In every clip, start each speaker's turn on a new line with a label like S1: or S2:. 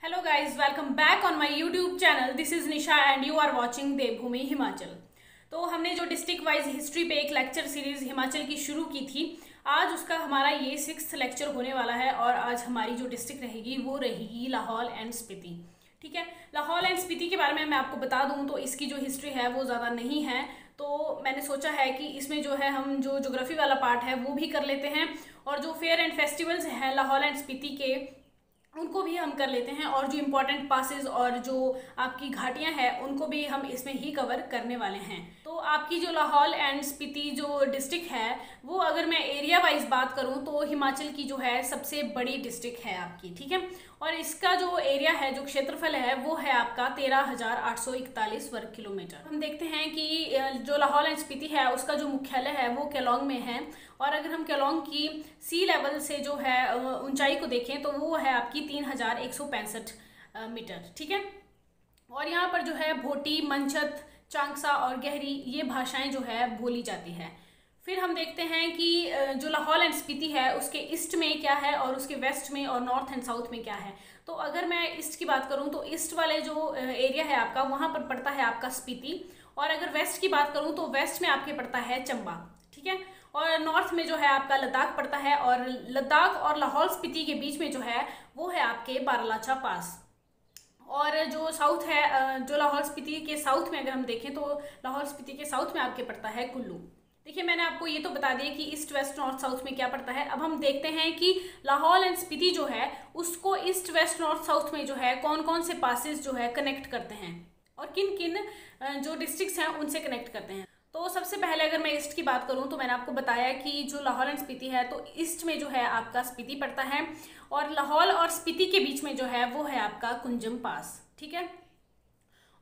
S1: Hello guys, welcome back on my YouTube channel. This is Nisha and you are watching Devbhoomi Himachal. तो हमने जो district wise history पे एक lecture series Himachal की शुरू की थी, आज उसका हमारा ये 6th लेक्चर होने वाला है। और आज हमारी जो डिस्ट्रिक्ट रहेगी वो रहेगी लाहौल एंड स्पीति। ठीक है, लाहौल एंड स्पीति के बारे में मैं आपको बता दूं तो इसकी जो हिस्ट्री है वो ज़्यादा नहीं है, तो मैंने सोचा है कि इसमें जो है हम जो ज्योग्राफी वाला पार्ट है वो भी कर लेते हैं, और जो फेयर एंड फेस्टिवल्स हैं लाहौल एंड स्पीति के उनको भी हम कर लेते हैं, और जो इम्पोर्टेंट पासेस और जो आपकी घाटियां हैं उनको भी हम इसमें ही कवर करने वाले हैं। तो आपकी जो लाहौल एंड स्पीति जो डिस्ट्रिक्ट है वो अगर मैं एरिया वाइज बात करूं तो हिमाचल की जो है सबसे बड़ी डिस्ट्रिक्ट है आपकी। ठीक है, और इसका जो एरिया है, जो क्षेत्रफल है वो है आपका 13,841 वर्ग किलोमीटर। हम देखते हैं कि जो लाहौल एंड स्पीति है उसका जो मुख्यालय है वो केलोंग में है, और अगर हम केलोंग की सी लेवल से जो है ऊंचाई को देखें तो वो है आपकी 3,165 मीटर। ठीक है, और यहाँ पर जो है भोटी, मंचत, चांगसा और गहरी ये भाषाएं जो है बोली जाती है। फिर हम देखते हैं कि जो लाहौल एंड स्पीति है उसके ईस्ट में क्या है और उसके वेस्ट में और नॉर्थ एंड साउथ में क्या है। तो अगर मैं ईस्ट की बात करूं तो ईस्ट वाले जो एरिया है आपका वहाँ पर पड़ता है आपका स्पीति, और अगर वेस्ट की बात करूं तो वेस्ट में आपके पड़ता है चंबा। ठीक है, और नॉर्थ में जो है आपका लद्दाख पड़ता है, और लद्दाख और लाहौल स्पीति के बीच में जो है वो है आपके बारालाचा पास। और जो साउथ है, जो लाहौल स्पीति के साउथ में अगर हम देखें तो लाहौल स्पीति के साउथ में आपके पड़ता है कुल्लू। देखिए, मैंने आपको ये तो बता दिया कि ईस्ट, वेस्ट, नॉर्थ, साउथ में क्या पड़ता है। अब हम देखते हैं कि लाहौल एंड स्पीति जो है उसको ईस्ट, वेस्ट, नॉर्थ, साउथ में जो है कौन कौन से पासेस जो है कनेक्ट करते हैं और किन किन जो डिस्ट्रिक्ट्स हैं उनसे कनेक्ट करते हैं। तो सबसे पहले अगर मैं ईस्ट की बात करूं तो मैंने आपको बताया कि जो लाहौल एंड स्पीति है तो ईस्ट में जो है आपका स्पीति पड़ता है, और लाहौल और स्पीति के बीच में जो है वो है आपका कुंजम पास। ठीक है,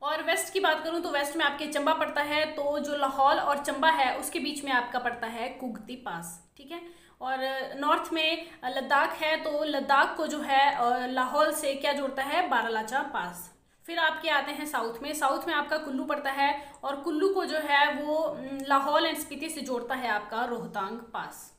S1: और वेस्ट की बात करूं तो वेस्ट में आपके चंबा पड़ता है, तो जो लाहौल और चंबा है उसके बीच में आपका पड़ता है कुगती पास। ठीक है, और नॉर्थ में लद्दाख है, तो लद्दाख को जो है लाहौल से क्या जोड़ता है, बारालाचा पास। फिर आपके आते हैं साउथ में, साउथ में आपका कुल्लू पड़ता है, और कुल्लू को जो है वो लाहौल एंड स्पीति से जोड़ता है आपका रोहतांग पास।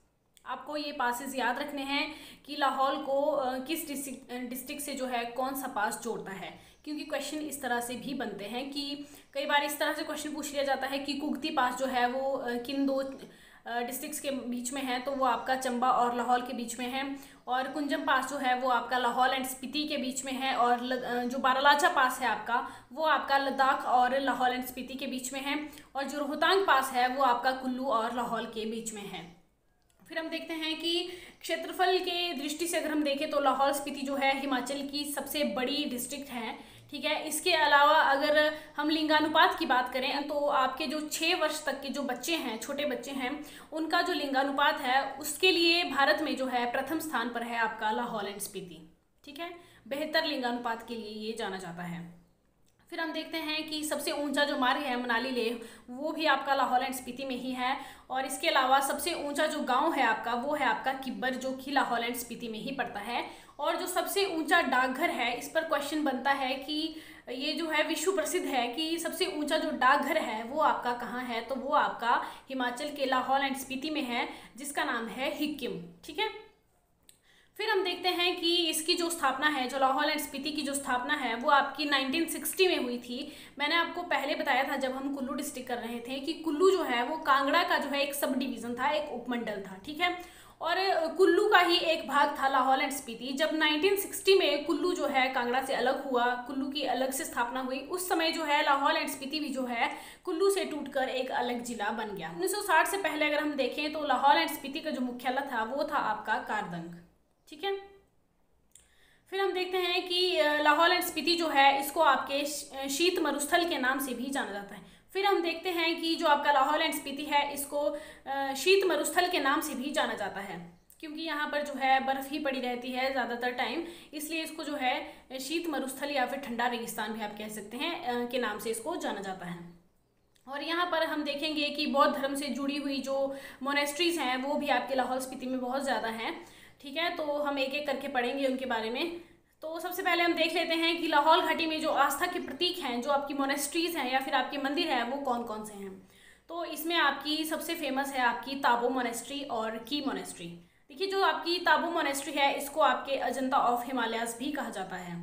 S1: आपको ये पासेस याद रखने हैं कि लाहौल को किस डिस्ट्रिक्ट से जो है कौन सा पास जोड़ता है, क्योंकि क्वेश्चन इस तरह से भी बनते हैं कि कई बार इस तरह से क्वेश्चन पूछ लिया जाता है कि कुगती पास जो है वो किन दो डिस्ट्रिक्ट्स के बीच में है, तो वो आपका चंबा और लाहौल के बीच में है, और कुंजम पास जो है वो आपका लाहौल एंड स्पीति के बीच में है, और जो बारालाचा पास है आपका वो आपका लद्दाख और लाहौल एंड स्पीति के बीच में है, और जो रोहतांग पास है वो आपका कुल्लू और लाहौल के बीच में है। फिर हम देखते हैं कि क्षेत्रफल के दृष्टि से अगर हम देखें तो लाहौल स्पीति जो है हिमाचल की सबसे बड़ी डिस्ट्रिक्ट है। ठीक है, इसके अलावा अगर हम लिंगानुपात की बात करें तो आपके जो 6 वर्ष तक के जो बच्चे हैं, छोटे बच्चे हैं, उनका जो लिंगानुपात है उसके लिए भारत में जो है प्रथम स्थान पर है आपका लाहौल एंड स्पीति। ठीक है, बेहतर लिंगानुपात के लिए ये जाना जाता है। फिर हम देखते हैं कि सबसे ऊंचा जो मार्ग है मनाली लेह वो भी आपका लाहौल एंड स्पीति में ही है, और इसके अलावा सबसे ऊंचा जो गांव है आपका वो है आपका किब्बर, जो कि लाहौल एंड स्पीति में ही पड़ता है। और जो सबसे ऊंचा डाकघर है, इस पर क्वेश्चन बनता है कि ये जो है विश्व प्रसिद्ध है कि सबसे ऊंचा जो डाकघर है वो आपका कहाँ है, तो वो आपका हिमाचल के लाहौल एंड स्पीति में है, जिसका नाम है हिक्किम। ठीक है, फिर हम देखते हैं कि इसकी जो स्थापना है, जो लाहौल एंड स्पीति की जो स्थापना है वो आपकी 1960 में हुई थी। मैंने आपको पहले बताया था जब हम कुल्लू डिस्ट्रिक्ट कर रहे थे कि कुल्लू जो है वो कांगड़ा का जो है एक सब डिवीजन था, एक उपमंडल था। ठीक है, और कुल्लू का ही एक भाग था लाहौल एंड स्पीति। जब 1960 में कुल्लू जो है कांगड़ा से अलग हुआ, कुल्लू की अलग से स्थापना हुई, उस समय जो है लाहौल एंड स्पीति भी जो है कुल्लू से टूटकर एक अलग जिला बन गया। 1960 से पहले अगर हम देखें तो लाहौल एंड स्पीति का जो मुख्यालय था वो था आपका कारदंग। ठीक है, फिर हम देखते हैं कि लाहौल एंड स्पीति जो है इसको आपके शीत मरुस्थल के नाम से भी जाना जाता है। फिर हम देखते हैं कि जो आपका लाहौल एंड स्पीति है इसको शीत मरुस्थल के नाम से भी जाना जाता है, क्योंकि यहाँ पर जो है बर्फ़ ही पड़ी रहती है ज़्यादातर टाइम, इसलिए इसको जो है शीत मरुस्थल या फिर ठंडा रेगिस्तान भी आप कह सकते हैं के नाम से इसको जाना जाता है। और यहाँ पर हम देखेंगे कि बौद्ध धर्म से जुड़ी हुई जो मोनेस्ट्रीज़ हैं वो भी आपके लाहौल स्पीति में बहुत ज़्यादा हैं। ठीक है, तो हम एक एक करके पढ़ेंगे उनके बारे में। तो सबसे पहले हम देख लेते हैं कि लाहौल घाटी में जो आस्था के प्रतीक हैं, जो आपकी मोनेस्ट्रीज़ हैं या फिर आपके मंदिर हैं, वो कौन कौन से हैं। तो इसमें आपकी सबसे फेमस है आपकी ताबो मोनेस्ट्री और की मोनेस्ट्री। देखिए, जो आपकी ताबो मोनेस्ट्री है इसको आपके अजंता ऑफ हिमालयाज भी कहा जाता है।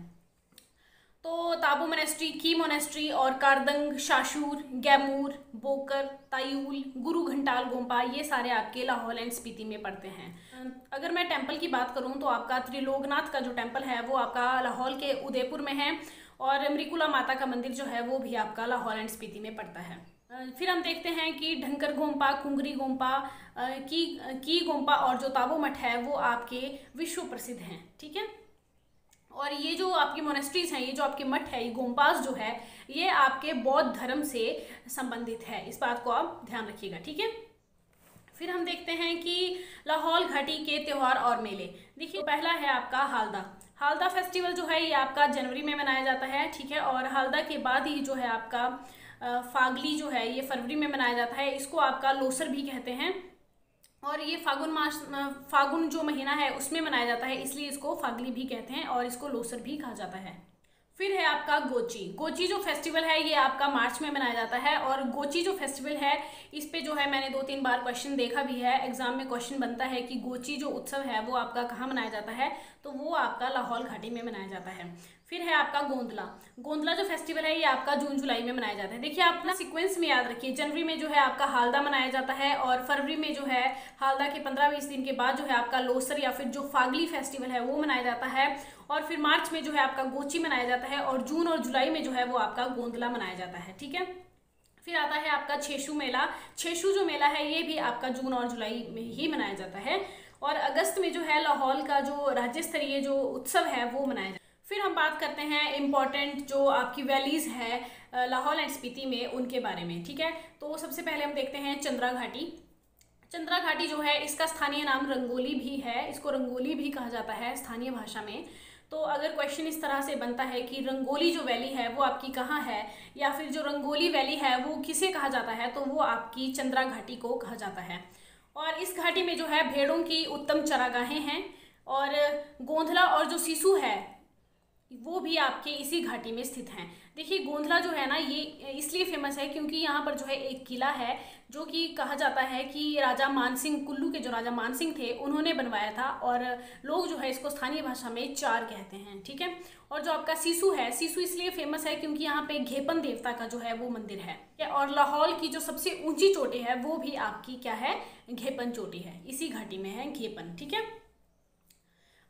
S1: तो ताबो मोनेस्ट्री, की मोनेस्ट्री और कारदंग, शाशूर, गैमूर, बोकर, तायूल, गुरु घंटाल गोम्पा, ये सारे आपके लाहौल एंड स्पीति में पड़ते हैं। अगर मैं टेम्पल की बात करूं तो आपका त्रिलोकनाथ का जो टेम्पल है वो आपका लाहौल के उदयपुर में है, और मृकुला माता का मंदिर जो है वो भी आपका लाहौल एंड स्पीति में पड़ता है। फिर हम देखते हैं कि ढंकर गोम्पा, कुंगरी गोम्पा, की गोम्पा और जो ताबो मठ है वो आपके विश्व प्रसिद्ध हैं, ठीक है। और ये जो आपकी मोनेस्ट्रीज हैं, ये जो आपके मठ है, ये गोम्पास जो है ये आपके बौद्ध धर्म से संबंधित है, इस बात को आप ध्यान रखिएगा, ठीक है। फिर हम देखते हैं कि लाहौल घाटी के त्यौहार और मेले। देखिए, पहला है आपका हालदा। हालदा फेस्टिवल जो है ये आपका जनवरी में मनाया जाता है, ठीक है। और हालदा के बाद ही जो है आपका फागली जो है ये फरवरी में मनाया जाता है, इसको आपका लोसर भी कहते हैं। और ये फागुन जो महीना है उसमें मनाया जाता है, इसलिए इसको फागली भी कहते हैं और इसको लोसर भी कहा जाता है। फिर है आपका गोची। गोची जो फेस्टिवल है ये आपका मार्च में मनाया जाता है, और गोची जो फेस्टिवल है इस पे जो है मैंने 2-3 बार क्वेश्चन देखा भी है, एग्जाम में क्वेश्चन बनता है कि गोची जो उत्सव है वो आपका कहाँ मनाया जाता है, तो वो आपका लाहौल घाटी में मनाया जाता है। फिर है आपका गोंदला। गोंदला जो फेस्टिवल है ये आपका जून जुलाई में मनाया जाता है। देखिए, आप ना सीक्वेंस में याद रखिए, जनवरी में जो है आपका हालदा मनाया जाता है, और फरवरी में जो है हालदा के 15-20 दिन के बाद जो है आपका लोसर या फिर जो फागली फेस्टिवल है वो मनाया जाता है, और फिर मार्च में जो है आपका गोची मनाया जाता है, और जून और जुलाई में जो है वो आपका गोंदला मनाया जाता है, ठीक है। फिर आता है आपका छेशु मेला। छेशु जो मेला है ये भी आपका जून और जुलाई में ही मनाया जाता है, और अगस्त में जो है लाहौल का जो राज्य स्तरीय जो उत्सव है वो मनाया जाता है। फिर हम बात करते हैं इम्पॉर्टेंट जो आपकी वैलीज है लाहौल एंड स्पीति में, उनके बारे में, ठीक है। तो सबसे पहले हम देखते हैं चंद्रा घाटी। चंद्रा घाटी जो है इसका स्थानीय नाम रंगोली भी है, इसको रंगोली भी कहा जाता है स्थानीय भाषा में। तो अगर क्वेश्चन इस तरह से बनता है कि रंगोली जो वैली है वो आपकी कहाँ है, या फिर जो रंगोली वैली है वो किसे कहा जाता है, तो वो आपकी चंद्रा घाटी को कहा जाता है। और इस घाटी में जो है भेड़ों की उत्तम चरागाहें हैं, और गोंधला और जो सिसु है वो भी आपके इसी घाटी में स्थित हैं। देखिए, गोंधला जो है ना ये इसलिए फेमस है क्योंकि यहाँ पर जो है एक किला है जो कि कहा जाता है कि राजा मानसिंह, कुल्लू के जो राजा मानसिंह थे उन्होंने बनवाया था, और लोग जो है इसको स्थानीय भाषा में चार कहते हैं, ठीक है। और जो आपका सिसु है, सिसु इसलिए फेमस है क्योंकि यहाँ पे घेपन देवता का जो है वो मंदिर है, और लाहौल की जो सबसे ऊंची चोटी है वो भी आपकी क्या है, घेपन चोटी है, इसी घाटी में है घेपन, ठीक है।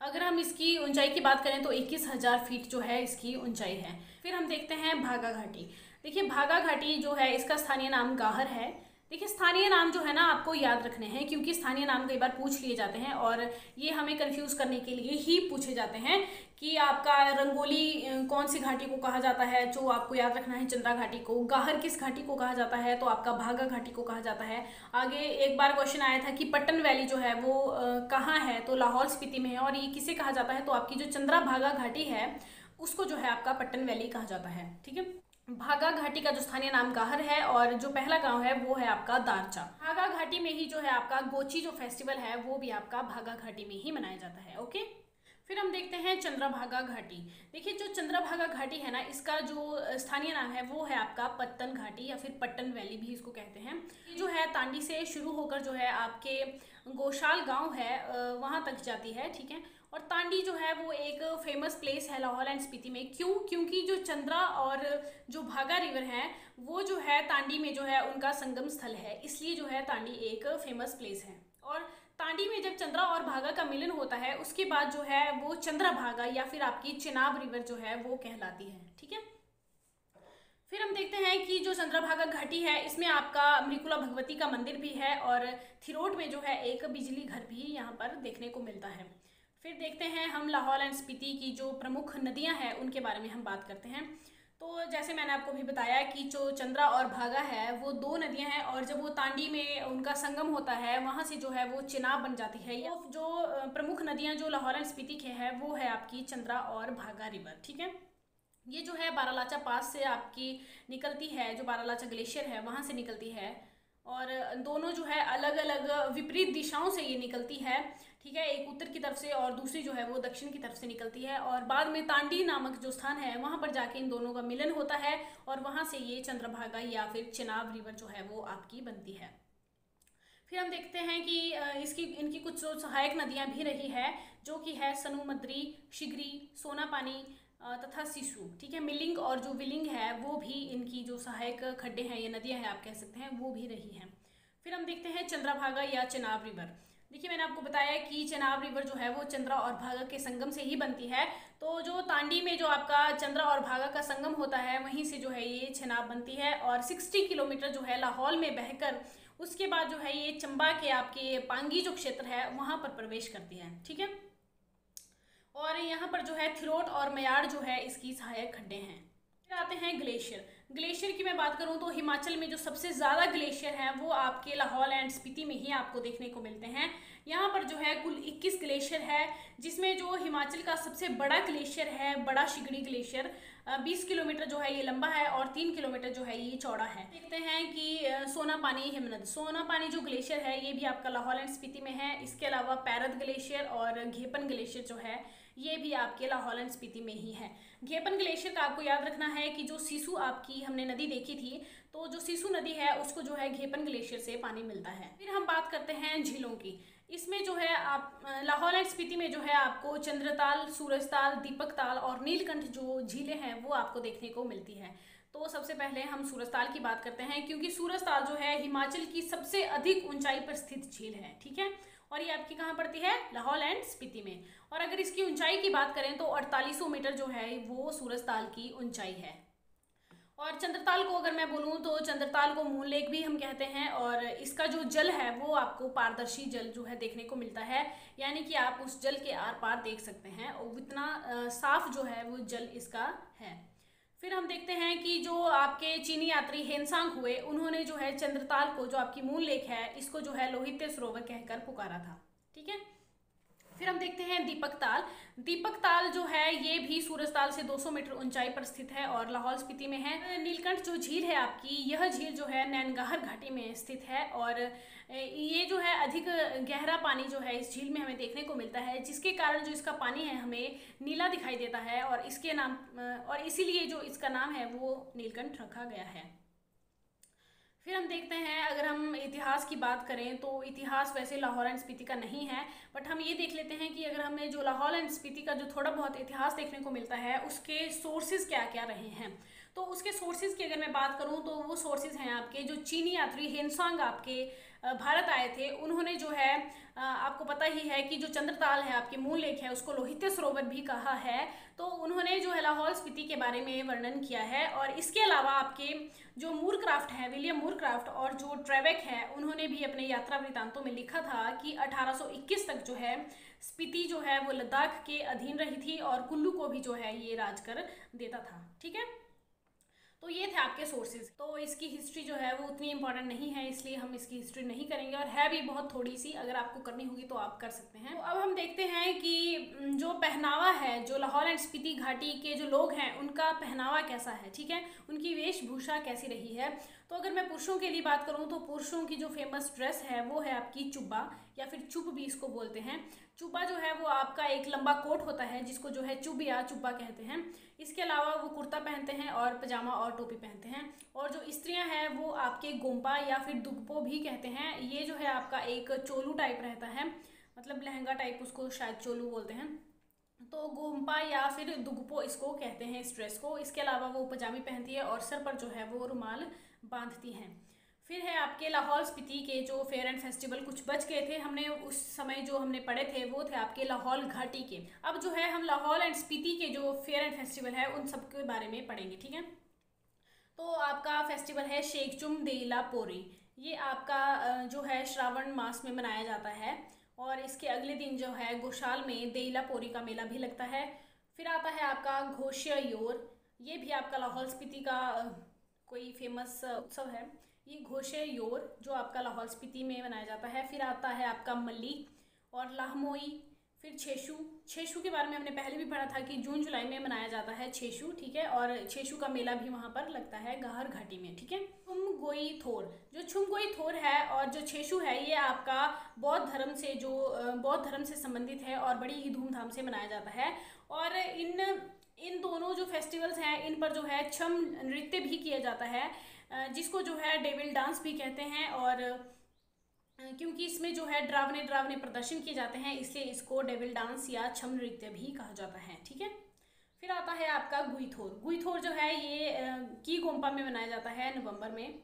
S1: अगर हम इसकी ऊंचाई की बात करें तो 21,000 फीट जो है इसकी ऊंचाई है। फिर हम देखते हैं भागा घाटी। देखिए, भागा घाटी जो है इसका स्थानीय नाम गाहर है। देखिए, स्थानीय नाम जो है ना आपको याद रखने हैं, क्योंकि स्थानीय नाम कई बार पूछ लिए जाते हैं और ये हमें कंफ्यूज करने के लिए ही पूछे जाते हैं कि आपका रंगोली कौन सी घाटी को कहा जाता है, जो आपको याद रखना है चंद्रा घाटी को। गाहर किस घाटी को कहा जाता है, तो आपका भागा घाटी को कहा जाता है। आगे एक बार क्वेश्चन आया था कि पट्टन वैली जो है वो कहाँ है, तो लाहौल स्पीति में है, और ये किसे कहा जाता है, तो आपकी जो चंद्रा भागा घाटी है उसको जो है आपका पट्टन वैली कहा जाता है, ठीक है। भागा घाटी का जो स्थानीय नाम गाहर है, और जो पहला गांव है वो है आपका दारचा। भागा घाटी में ही जो है आपका गोची जो फेस्टिवल है वो भी आपका भागा घाटी में ही मनाया जाता है, ओके। फिर हम देखते हैं चंद्रभागा घाटी। देखिए, जो चंद्रभागा घाटी है ना इसका जो स्थानीय नाम है वो है आपका पत्तन घाटी या फिर पट्टन वैली भी इसको कहते हैं। ये जो है तांडी से शुरू होकर जो है आपके गोशाल गांव है वहां तक जाती है, ठीक है। और तांडी जो है वो एक फेमस प्लेस है लाहौल एंड स्पीति में। क्यों? क्योंकि जो चंद्रा और जो भागा रिवर है वो जो है तांडी में जो है उनका संगम स्थल है, इसलिए जो है तांडी एक फेमस प्लेस है। और तांडी में जब चंद्रा और भागा का मिलन होता है उसके बाद जो है वो चंद्रा भागा या फिर आपकी चिनाब रिवर जो है वो कहलाती है, ठीक है। फिर हम देखते हैं कि जो चंद्रभागा घाटी है इसमें आपका मृकुला भगवती का मंदिर भी है, और थिरोट में जो है एक बिजली घर भी यहाँ पर देखने को मिलता है। फिर देखते हैं हम लाहौल एंड स्पीति की जो प्रमुख नदियाँ हैं उनके बारे में हम बात करते हैं। तो जैसे मैंने आपको भी बताया कि जो चंद्रा और भागा है वो दो नदियां हैं, और जब वो तांडी में उनका संगम होता है वहाँ से जो है वो चिनाब बन जाती है। ये जो प्रमुख नदियां जो लाहौल एंड स्पीति के है वो है आपकी चंद्रा और भागा रिवर, ठीक है। ये जो है बारालाचा पास से आपकी निकलती है, जो बारालाचा ग्लेशियर है वहाँ से निकलती है, और दोनों जो है अलग अलग विपरीत दिशाओं से ये निकलती है, ठीक है। एक उत्तर की तरफ से और दूसरी जो है वो दक्षिण की तरफ से निकलती है, और बाद में तांडी नामक जो स्थान है वहाँ पर जाके इन दोनों का मिलन होता है, और वहाँ से ये चंद्रभागा या फिर चिनाब रिवर जो है वो आपकी बनती है। फिर हम देखते हैं कि इनकी कुछ जो सहायक नदियाँ भी रही है, जो कि है सनू मद्री, शिगरी, सोना पानी, तथा सिसु, ठीक है। मिलिंग और जो विलिंग है वो भी इनकी जो सहायक खड्डे हैं या नदियां हैं आप कह सकते हैं, वो भी रही हैं। फिर हम देखते हैं चंद्रभागा या चेनाब रिवर। देखिए मैंने आपको बताया कि चेनाब रिवर जो है वो चंद्रा और भागा के संगम से ही बनती है। तो जो तांडी में जो आपका चंद्रा और भागा का संगम होता है वहीं से जो है ये चेनाब बनती है, और 60 किलोमीटर जो है लाहौल में बहकर उसके बाद जो है ये चंबा के आपके पांगी जो क्षेत्र है वहाँ पर प्रवेश करती है, ठीक है। और यहाँ पर जो है थिरोट और मयाड़ जो है इसकी सहायक खड्डे हैं। फिर आते हैं ग्लेशियर। ग्लेशियर की मैं बात करूँ तो हिमाचल में जो सबसे ज़्यादा ग्लेशियर हैं वो आपके लाहौल एंड स्पीति में ही आपको देखने को मिलते हैं। यहाँ पर जो है कुल 21 ग्लेशियर है, जिसमें जो हिमाचल का सबसे बड़ा ग्लेशियर है बड़ा शिगड़ी ग्लेशियर 20 किलोमीटर जो है ये लंबा है और 3 किलोमीटर जो है ये चौड़ा है। देखते हैं कि सोनापानी हिमनद, सोनापानी जो ग्लेशियर है ये भी आपका लाहौल एंड स्पीति में है। इसके अलावा पैरद ग्लेशियर और घेपन ग्लेशियर जो है ये भी आपके लाहौल एंड स्पीति में ही है। घेपन ग्लेशियर का आपको याद रखना है कि जो सिसु आपकी हमने नदी देखी थी, तो जो सिसु नदी है उसको जो है घेपन ग्लेशियर से पानी मिलता है। फिर हम बात करते हैं झीलों की। इसमें जो है आप लाहौल एंड स्पीति में जो है आपको चंद्रताल, सूरजताल, दीपकताल और नीलकंठ जो झीलें हैं वो आपको देखने को मिलती है। तो सबसे पहले हम सूरजताल की बात करते हैं, क्योंकि सूरजताल जो है हिमाचल की सबसे अधिक ऊंचाई पर स्थित झील है, ठीक है। और ये आपकी कहाँ पड़ती है? लाहौल एंड स्पीति में। और अगर इसकी ऊंचाई की बात करें तो 4800 मीटर जो है वो सूरजताल की ऊंचाई है। और चंद्रताल को अगर मैं बोलूँ तो चंद्रताल को मून लेक भी हम कहते हैं, और इसका जो जल है वो आपको पारदर्शी जल जो है देखने को मिलता है, यानी कि आप उस जल के आर पार देख सकते हैं, और इतना साफ जो है वो जल इसका है। फिर हम देखते हैं कि जो आपके चीनी यात्री हेनसांग हुए, उन्होंने जो है चंद्रताल को, जो आपकी मून लेक है, इसको जो है लोहित्य सरोवर कहकर पुकारा था, ठीक है। फिर हम देखते हैं दीपकताल। दीपकताल जो है ये भी सूरजताल से 200 मीटर ऊंचाई पर स्थित है और लाहौल स्पीति में है। नीलकंठ जो झील है आपकी, यह झील जो है नैनगाहर घाटी में स्थित है, और ये जो है अधिक गहरा पानी जो है इस झील में हमें देखने को मिलता है, जिसके कारण जो इसका पानी है हमें नीला दिखाई देता है, और इसके नाम और इसीलिए जो इसका नाम है वो नीलकंठ रखा गया है। फिर हम देखते हैं, अगर हम इतिहास की बात करें तो इतिहास वैसे लाहौल एंड स्पीति का नहीं है, बट हम ये देख लेते हैं कि अगर हमें जो लाहौल एंड स्पीति का जो थोड़ा बहुत इतिहास देखने को मिलता है उसके सोर्सेज क्या क्या रहे हैं। तो उसके सोर्सेज की अगर मैं बात करूं तो वो सोर्सेज हैं आपके जो चीनी यात्री हेनसांग आपके भारत आए थे, उन्होंने जो है आपको पता ही है कि जो चंद्रताल है आपकी मूल लेक है उसको लोहित्य सरोवर भी कहा है, तो उन्होंने जो है लाहौल स्पीति के बारे में वर्णन किया है। और इसके अलावा आपके जो मूरक्राफ्ट है, विलियम मूरक्राफ्ट, और जो ट्रेवेक है, उन्होंने भी अपने यात्रा वृतांतों में लिखा था कि 1821 तक जो है स्पीति जो है वो लद्दाख के अधीन रही थी और कुल्लू को भी जो है ये राज कर देता था, ठीक है। तो ये थे आपके सोर्सेज। तो इसकी हिस्ट्री जो है वो उतनी इंपॉर्टेंट नहीं है, इसलिए हम इसकी हिस्ट्री नहीं करेंगे, और है भी बहुत थोड़ी सी, अगर आपको करनी होगी तो आप कर सकते हैं। तो अब हम देखते हैं कि जो पहनावा है, जो लाहौल एंड स्पीति घाटी के जो लोग हैं उनका पहनावा कैसा है, ठीक है, उनकी वेशभूषा कैसी रही है। तो अगर मैं पुरुषों के लिए बात करूं तो पुरुषों की जो फेमस ड्रेस है वो है आपकी चुब्बा, या फिर चुब भी इसको बोलते हैं। चुब्बा जो है वो आपका एक लंबा कोट होता है जिसको जो है चुब या चुब्बा कहते हैं। इसके अलावा वो कुर्ता पहनते हैं और पजामा और टोपी पहनते हैं। और जो स्त्रियां हैं वो आपके गोम्पा या फिर दुगपो भी कहते हैं। ये जो है आपका एक चोलू टाइप रहता है, मतलब लहंगा टाइप, उसको शायद चोलू बोलते हैं। तो गोम्पा या फिर दुगपो इसको कहते हैं इस ड्रेस को। इसके अलावा वो पजामी पहनती है और सर पर जो है वो रुमाल बांधती हैं। फिर है आपके लाहौल स्पीति के जो फेयर एंड फेस्टिवल कुछ बच गए थे, हमने उस समय जो हमने पढ़े थे वो थे आपके लाहौल घाटी के। अब जो है हम लाहौल एंड स्पीति के जो फेयर एंड फेस्टिवल है उन सब के बारे में पढ़ेंगे, ठीक है। तो आपका फेस्टिवल है शेखचुम देइला पोरी। ये आपका जो है श्रावण मास में मनाया जाता है, और इसके अगले दिन जो है गोशाल में देइला पोरी का मेला भी लगता है। फिर आता है आपका घोष्य योर, ये भी आपका लाहौल स्पीति का कोई फेमस उत्सव है। ये घोषे योर जो आपका लाहौल स्पीति में मनाया जाता है। फिर आता है आपका मल्ली और लाहमोई। फिर छेशु, छेशु के बारे में हमने पहले भी पढ़ा था कि जून जुलाई में मनाया जाता है छेशु, ठीक है, और छेशु का मेला भी वहाँ पर लगता है गाहर घाटी में, ठीक है। छुमगोई थोर, जो छुमगोई थोर है और जो छेशु है ये आपका बौद्ध धर्म से संबंधित है और बड़ी ही धूमधाम से मनाया जाता है। और इन दोनों जो फेस्टिवल्स हैं इन पर जो है छम नृत्य भी किया जाता है, जिसको जो है डेविल डांस भी कहते हैं। और क्योंकि इसमें जो है डरावने प्रदर्शन किए जाते हैं, इसलिए इसको डेविल डांस या छम नृत्य भी कहा जाता है, ठीक है। फिर आता है आपका गुईथोर। गुईथोर जो है ये की गोम्पा में मनाया जाता है नवंबर में।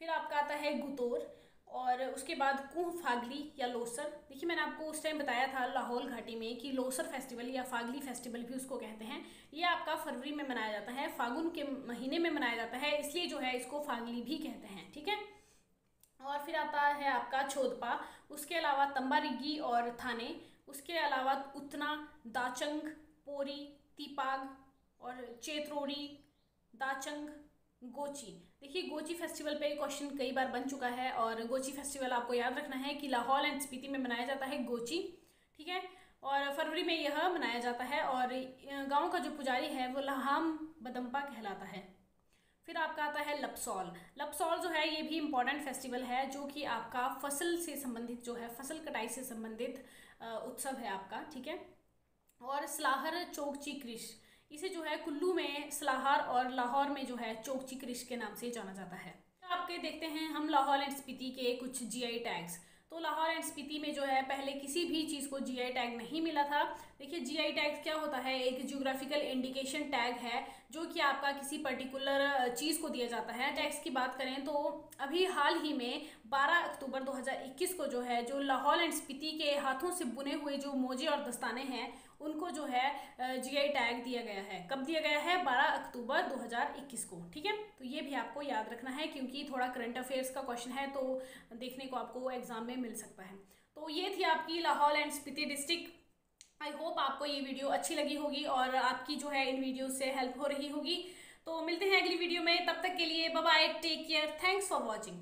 S1: फिर आपका आता है गुतोर, और उसके बाद कुह फागली या लोसर। देखिए मैंने आपको उस टाइम बताया था लाहौल घाटी में कि लोसर फेस्टिवल या फागली फेस्टिवल भी उसको कहते हैं। ये आपका फरवरी में मनाया जाता है, फागुन के महीने में मनाया जाता है, इसलिए जो है इसको फागली भी कहते हैं, ठीक है। और फिर आता है आपका छोदपा, उसके अलावा तंबारिगी और थाने, उसके अलावा उतना, दाचंग, पोरी, तीपाग और चेत्रोरी, दाचंग, गोची। देखिए गोची फेस्टिवल पे क्वेश्चन कई बार बन चुका है, और गोची फेस्टिवल आपको याद रखना है कि लाहौल एंड स्पीति में मनाया जाता है गोची, ठीक है। और फरवरी में यह मनाया जाता है, और गांव का जो पुजारी है वो लहाम बदम्पा कहलाता है। फिर आपका आता है लपसौल। लपसौल जो है ये भी इम्पॉर्टेंट फेस्टिवल है, जो कि आपका फसल से संबंधित जो है, फसल कटाई से संबंधित उत्सव है आपका, ठीक है। और सलाहर चोगची कृष, इसे जो है कुल्लू में सलाहर और लाहौर में जो है चोगची कृष के नाम से जाना जाता है। आपके देखते हैं हम लाहौल एंड स्पीति के कुछ जीआई टैग्स। तो लाहौर एंड स्पीति में जो है पहले किसी भी चीज़ को जीआई टैग नहीं मिला था। देखिए जीआई टैग क्या होता है, एक ज्योग्राफिकल इंडिकेशन टैग है जो कि आपका किसी पर्टिकुलर चीज़ को दिया जाता है। टैग्स की बात करें तो अभी हाल ही में 12 अक्टूबर 2021 को जो है जो लाहौल एंड स्पीति के हाथों से बुने हुए जो मोजे और दस्ताने हैं उनको जो है जीआई टैग दिया गया है। कब दिया गया है? 12 अक्टूबर 2021 को, ठीक है। तो ये भी आपको याद रखना है क्योंकि थोड़ा करंट अफेयर्स का क्वेश्चन है, तो देखने को आपको एग्जाम में मिल सकता है। तो ये थी आपकी Lahaul and Spiti district. I hope आपको ये वीडियो अच्छी लगी होगी और आपकी जो है इन वीडियो से हेल्प हो रही होगी। तो मिलते हैं अगली वीडियो में, तब तक के लिए bye bye, take care, thanks for watching.